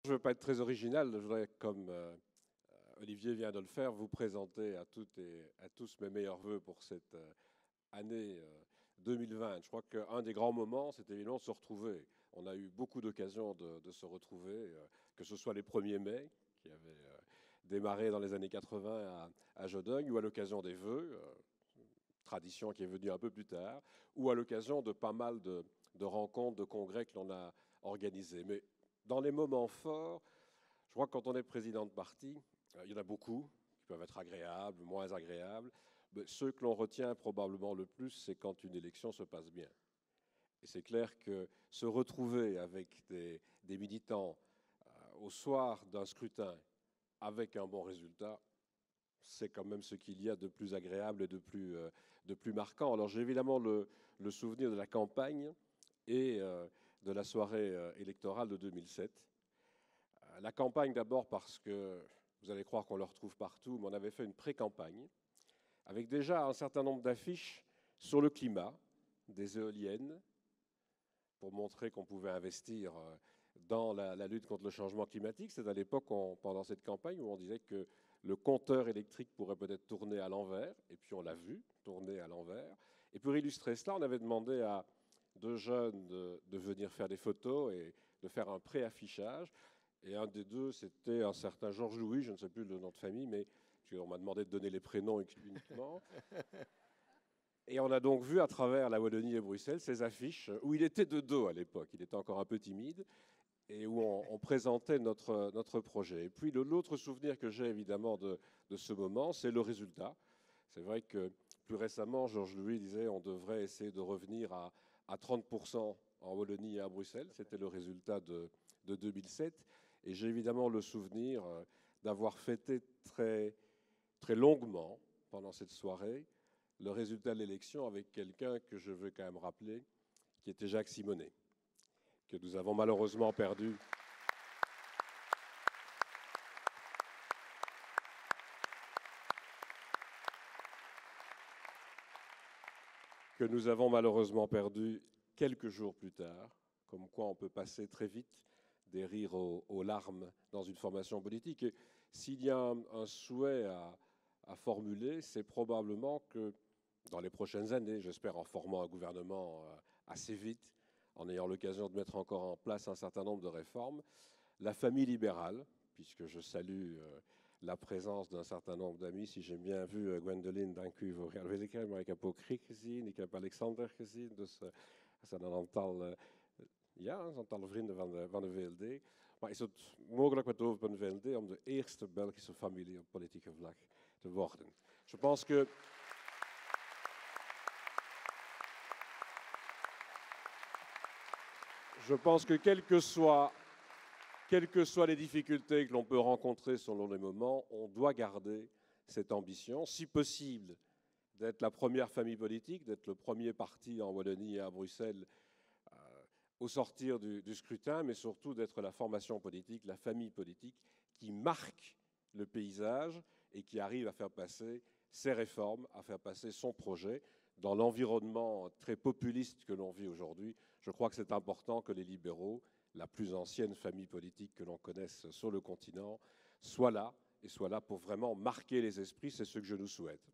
Je ne veux pas être très original, je voudrais, comme Olivier vient de le faire, vous présenter à toutes et à tous mes meilleurs voeux pour cette année 2020. Je crois qu'un des grands moments, c'est évidemment de se retrouver. On a eu beaucoup d'occasions de se retrouver, que ce soit les 1er mai, qui avaient démarré dans les années 80 à Jodogne, ou à l'occasion des vœux, tradition qui est venue un peu plus tard, ou à l'occasion de pas mal de rencontres, de congrès que l'on a organisés. Mais dans les moments forts, je crois que quand on est président de parti, il y en a beaucoup qui peuvent être agréables, moins agréables. Mais ceux que l'on retient probablement le plus, c'est quand une élection se passe bien. Et c'est clair que se retrouver avec des militants au soir d'un scrutin avec un bon résultat, c'est quand même ce qu'il y a de plus agréable et de plus marquant. Alors j'ai évidemment le souvenir de la campagne et de la soirée électorale de 2007. La campagne d'abord parce que, vous allez croire qu'on le retrouve partout, mais on avait fait une pré-campagne avec déjà un certain nombre d'affiches sur le climat, des éoliennes, pour montrer qu'on pouvait investir dans la lutte contre le changement climatique. C'est à l'époque, pendant cette campagne, où on disait que le compteur électrique pourrait peut-être tourner à l'envers, et puis on l'a vu tourner à l'envers. Et pour illustrer cela, on avait demandé à 2 jeunes de venir faire des photos et de faire un pré-affichage. Et un des deux, c'était un certain Georges Louis, je ne sais plus le nom de famille, mais on m'a demandé de donner les prénoms uniquement. Et on a donc vu à travers la Wallonie et Bruxelles ces affiches où il était de dos à l'époque, il était encore un peu timide, et où on présentait notre projet. Et puis l'autre souvenir que j'ai évidemment de ce moment, c'est le résultat. C'est vrai que plus récemment, Georges Louis disait on devrait essayer de revenir à 30% en Wallonie et à Bruxelles. C'était le résultat de 2007. Et j'ai évidemment le souvenir d'avoir fêté très, très longuement pendant cette soirée le résultat de l'élection avec quelqu'un que je veux quand même rappeler, qui était Jacques Simonet, que nous avons malheureusement perdu. Que nous avons malheureusement perdu quelques jours plus tard, comme quoi on peut passer très vite des rires aux larmes dans une formation politique. Et s'il y a un souhait à formuler, c'est probablement que dans les prochaines années, j'espère en formant un gouvernement assez vite, en ayant l'occasion de mettre encore en place un certain nombre de réformes, la famille libérale, puisque je salue la présence d'un certain nombre d'amis. Si j'ai bien vu Gwendoline, dank u voor aanwezigheid, maar ik heb ook Griek gezien, ik heb Alexander gezien, dus er zijn een aantal vrienden van de VLD. Maar is het mogelijk met de hoofd van de VLD om de eerste Belgische familie op politieke vlak te worden? Je pense que quelles que soient les difficultés que l'on peut rencontrer selon les moments, on doit garder cette ambition, si possible, d'être la première famille politique, d'être le premier parti en Wallonie et à Bruxelles au sortir du scrutin, mais surtout d'être la formation politique, la famille politique qui marque le paysage et qui arrive à faire passer ses réformes, à faire passer son projet. Dans l'environnement très populiste que l'on vit aujourd'hui, je crois que c'est important que les libéraux, la plus ancienne famille politique que l'on connaisse sur le continent, soient là, et soient là pour vraiment marquer les esprits. C'est ce que je nous souhaite.